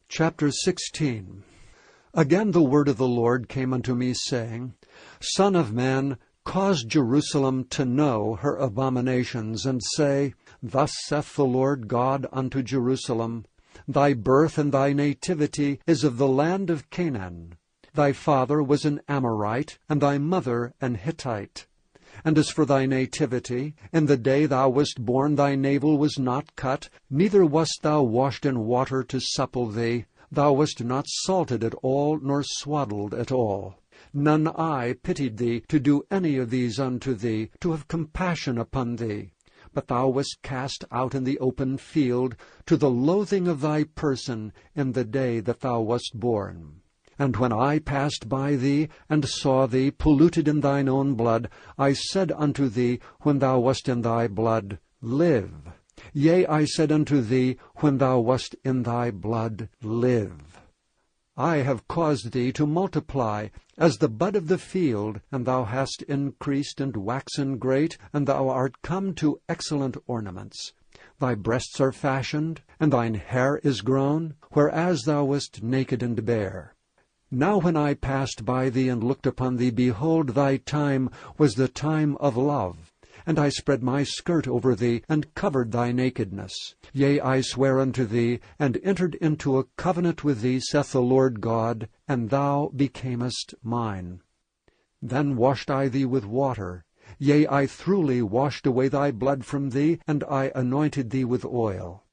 Chapter 16. Again the word of the Lord came unto me, saying, Son of man, cause Jerusalem to know her abominations, and say, Thus saith the Lord God unto Jerusalem, Thy birth and thy nativity is of the land of Canaan. Thy father was an Amorite, and thy mother an Hittite. And as for thy nativity, in the day thou wast born thy navel was not cut, neither wast thou washed in water to supple thee. Thou wast not salted at all, nor swaddled at all. None eye pitied thee to do any of these unto thee, to have compassion upon thee. But thou wast cast out in the open field, to the loathing of thy person, in the day that thou wast born. And when I passed by thee, and saw thee polluted in thine own blood, I said unto thee, when thou wast in thy blood, Live. Yea, I said unto thee, when thou wast in thy blood, Live. I have caused thee to multiply, as the bud of the field, and thou hast increased and waxen great, and thou art come to excellent ornaments. Thy breasts are fashioned, and thine hair is grown, whereas thou wast naked and bare. Now when I passed by thee and looked upon thee, behold, thy time was the time of love. And I spread my skirt over thee, and covered thy nakedness. Yea, I swear unto thee, and entered into a covenant with thee, saith the Lord God, and thou becamest mine. Then washed I thee with water. Yea, I throughly washed away thy blood from thee, and I anointed thee with oil.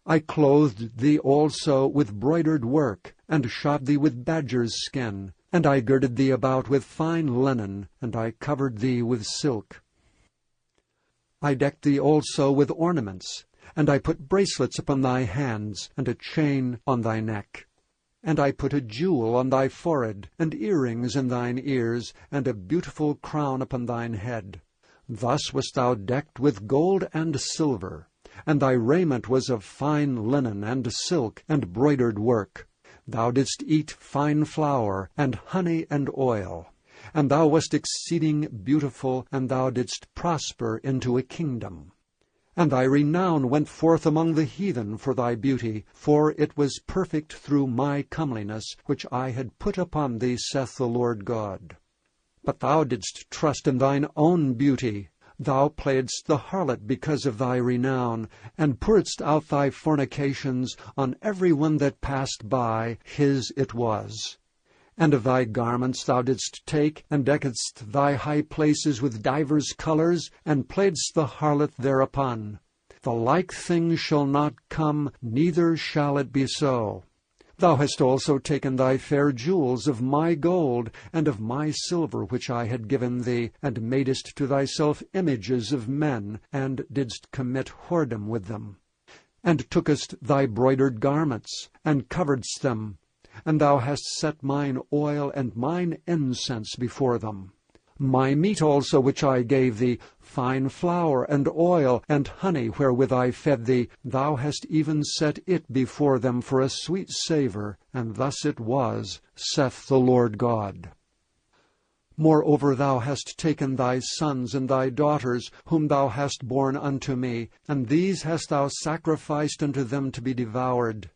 I clothed thee also with broidered work, and shod thee with badger's skin, and I girded thee about with fine linen, and I covered thee with silk. I decked thee also with ornaments, and I put bracelets upon thy hands, and a chain on thy neck. And I put a jewel on thy forehead, and earrings in thine ears, and a beautiful crown upon thine head. Thus wast thou decked with gold and silver, and thy raiment was of fine linen and silk and broidered work. Thou didst eat fine flour, and honey and oil. And thou wast exceeding beautiful, and thou didst prosper into a kingdom. And thy renown went forth among the heathen for thy beauty, for it was perfect through my comeliness, which I had put upon thee, saith the Lord God. But thou didst trust in thine own beauty. Thou playedst the harlot because of thy renown, and pouredst out thy fornications on every one that passed by, his it was. And of thy garments thou didst take, and deckedst thy high places with divers colors, and playedst the harlot thereupon. The like thing shall not come, neither shall it be so. Thou hast also taken thy fair jewels of my gold, and of my silver which I had given thee, and madest to thyself images of men, and didst commit whoredom with them. And tookest thy broidered garments, and coveredst them, and thou hast set mine oil and mine incense before them. My meat also which I gave thee, fine flour and oil and honey wherewith I fed thee, thou hast even set it before them for a sweet savour, and thus it was, saith the Lord God. Moreover thou hast taken thy sons and thy daughters, whom thou hast borne unto me, and these hast thou sacrificed unto them to be devoured.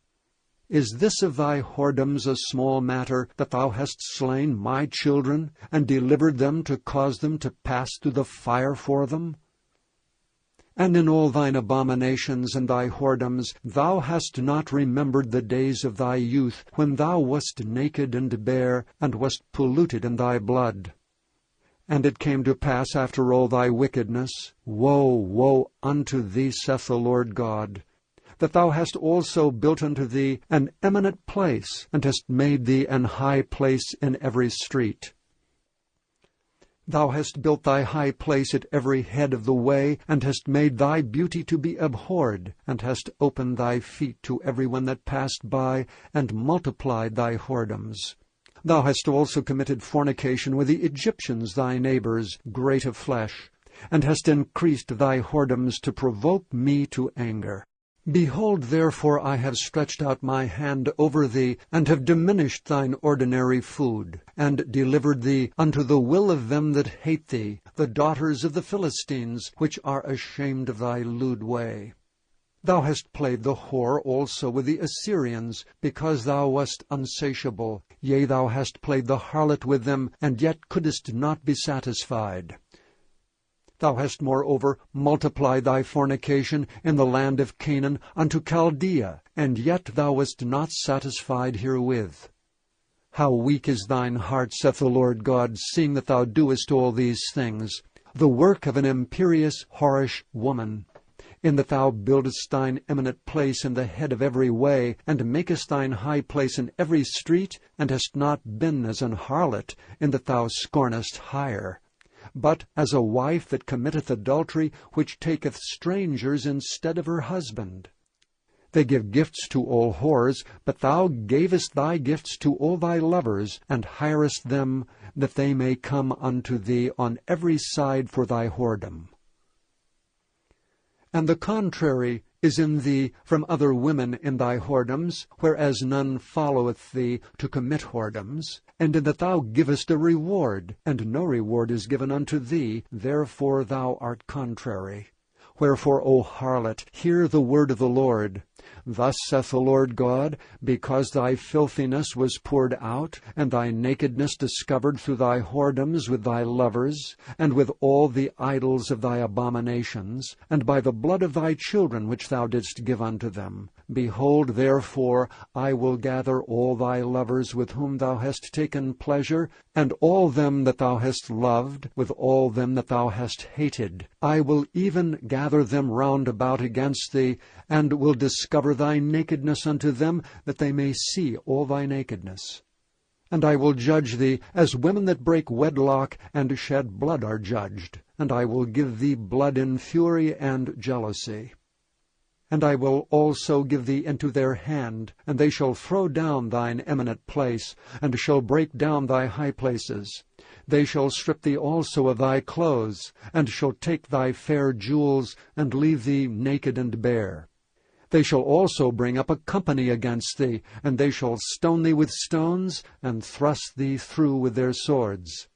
Is this of thy whoredoms a small matter, that thou hast slain my children, and delivered them to cause them to pass through the fire for them? And in all thine abominations and thy whoredoms thou hast not remembered the days of thy youth, when thou wast naked and bare, and wast polluted in thy blood. And it came to pass after all thy wickedness, Woe, woe unto thee, saith the Lord God, that thou hast also built unto thee an eminent place, and hast made thee an high place in every street. Thou hast built thy high place at every head of the way, and hast made thy beauty to be abhorred, and hast opened thy feet to every one that passed by, and multiplied thy whoredoms. Thou hast also committed fornication with the Egyptians thy neighbors, great of flesh, and hast increased thy whoredoms to provoke me to anger. Behold, therefore, I have stretched out my hand over thee, and have diminished thine ordinary food, and delivered thee unto the will of them that hate thee, the daughters of the Philistines, which are ashamed of thy lewd way. Thou hast played the whore also with the Assyrians, because thou wast unsatiable. Yea, thou hast played the harlot with them, and yet couldest not be satisfied. Thou hast moreover multiplied thy fornication in the land of Canaan unto Chaldea, and yet thou wast not satisfied herewith. How weak is thine heart, saith the Lord God, seeing that thou doest all these things, the work of an imperious, whorish woman, in that thou buildest thine eminent place in the head of every way, and makest thine high place in every street, and hast not been as an harlot, in that thou scornest hire, but as a wife that committeth adultery, which taketh strangers instead of her husband. They give gifts to all whores, but thou gavest thy gifts to all thy lovers, and hirest them, that they may come unto thee on every side for thy whoredom. And the contrary is in thee from other women in thy whoredoms, whereas none followeth thee to commit whoredoms, and in that thou givest a reward, and no reward is given unto thee, therefore thou art contrary. Wherefore, O harlot, hear the word of the Lord. Thus saith the Lord God, because thy filthiness was poured out, and thy nakedness discovered through thy whoredoms with thy lovers, and with all the idols of thy abominations, and by the blood of thy children which thou didst give unto them. Behold, therefore, I will gather all thy lovers with whom thou hast taken pleasure, and all them that thou hast loved, with all them that thou hast hated. I will even gather them round about against thee, and will discover thy nakedness unto them, that they may see all thy nakedness. And I will judge thee as women that break wedlock and shed blood are judged, and I will give thee blood in fury and jealousy. And I will also give thee into their hand, and they shall throw down thine eminent place, and shall break down thy high places. They shall strip thee also of thy clothes, and shall take thy fair jewels, and leave thee naked and bare. They shall also bring up a company against thee, and they shall stone thee with stones, and thrust thee through with their swords.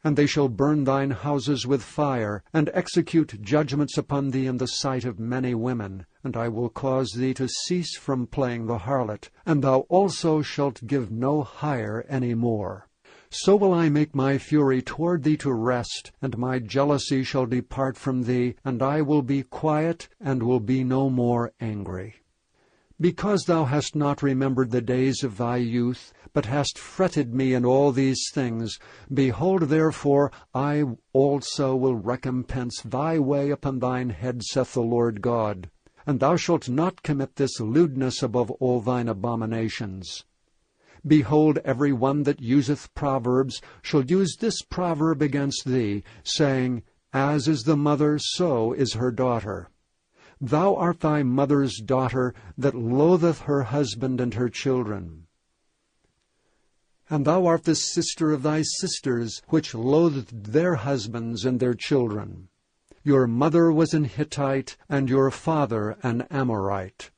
And they shall burn thine houses with fire, and execute judgments upon thee in the sight of many women. And I will cause thee to cease from playing the harlot, and thou also shalt give no hire any more. So will I make my fury toward thee to rest, and my jealousy shall depart from thee, and I will be quiet, and will be no more angry. Because thou hast not remembered the days of thy youth, but hast fretted me in all these things, behold, therefore, I also will recompense thy way upon thine head, saith the Lord God. And thou shalt not commit this lewdness above all thine abominations. Behold, every one that useth proverbs shall use this proverb against thee, saying, As is the mother, so is her daughter. Thou art thy mother's daughter, that loatheth her husband and her children. And thou art the sister of thy sisters, which loathed their husbands and their children. Your mother was an Hittite, and your father an Amorite.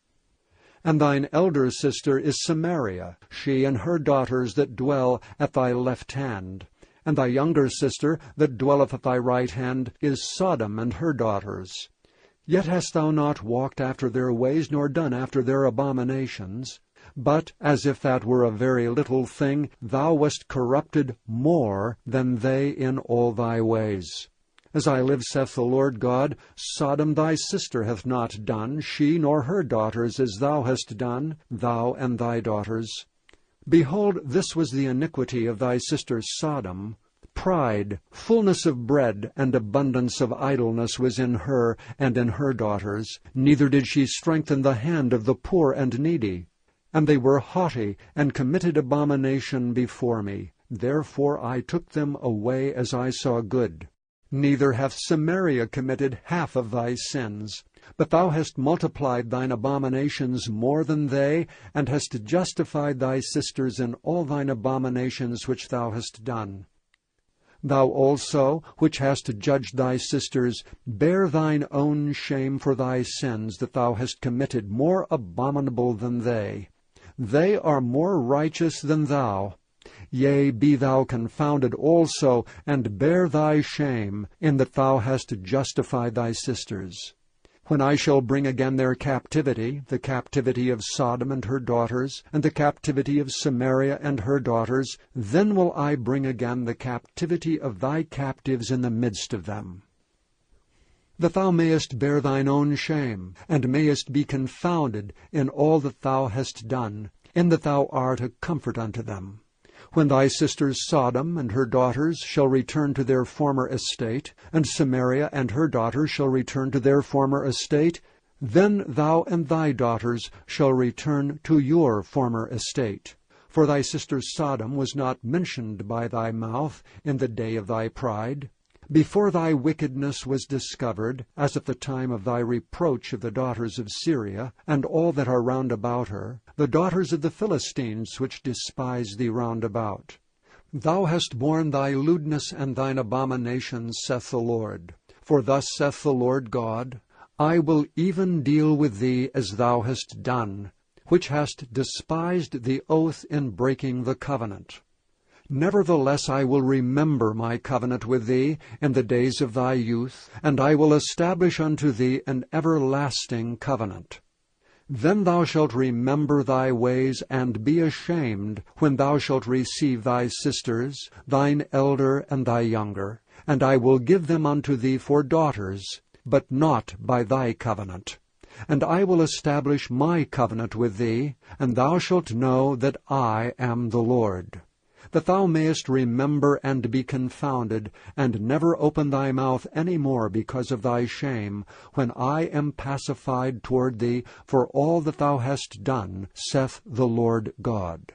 And thine elder sister is Samaria, she and her daughters that dwell at thy left hand. And thy younger sister that dwelleth at thy right hand is Sodom and her daughters. Yet hast thou not walked after their ways, nor done after their abominations. But, as if that were a very little thing, thou wast corrupted more than they in all thy ways. As I live, saith the Lord God, Sodom thy sister hath not done, she nor her daughters, as thou hast done, thou and thy daughters. Behold, this was the iniquity of thy sister Sodom. Pride, fullness of bread, and abundance of idleness was in her and in her daughters. Neither did she strengthen the hand of the poor and needy. And they were haughty, and committed abomination before me. Therefore I took them away as I saw good. Neither hath Samaria committed half of thy sins. But thou hast multiplied thine abominations more than they, and hast justified thy sisters in all thine abominations which thou hast done. Thou also, which hast judged thy sisters, bear thine own shame for thy sins that thou hast committed more abominable than they. They are more righteous than thou. Yea, be thou confounded also, and bear thy shame, in that thou hast justified thy sisters. When I shall bring again their captivity, the captivity of Sodom and her daughters, and the captivity of Samaria and her daughters, then will I bring again the captivity of thy captives in the midst of them. That thou mayest bear thine own shame, and mayest be confounded in all that thou hast done, in that thou art a comfort unto them. When thy sister Sodom and her daughters shall return to their former estate, and Samaria and her daughters shall return to their former estate, then thou and thy daughters shall return to your former estate. For thy sister Sodom was not mentioned by thy mouth in the day of thy pride. Before thy wickedness was discovered, as at the time of thy reproach of the daughters of Syria, and all that are round about her, the daughters of the Philistines which despise thee round about. Thou hast borne thy lewdness and thine abominations, saith the Lord. For thus saith the Lord God, I will even deal with thee as thou hast done, which hast despised the oath in breaking the covenant. Nevertheless I will remember my covenant with thee in the days of thy youth, and I will establish unto thee an everlasting covenant. Then thou shalt remember thy ways, and be ashamed, when thou shalt receive thy sisters, thine elder and thy younger, and I will give them unto thee for daughters, but not by thy covenant. And I will establish my covenant with thee, and thou shalt know that I am the Lord. That thou mayest remember and be confounded, and never open thy mouth any more because of thy shame, when I am pacified toward thee for all that thou hast done, saith the Lord God.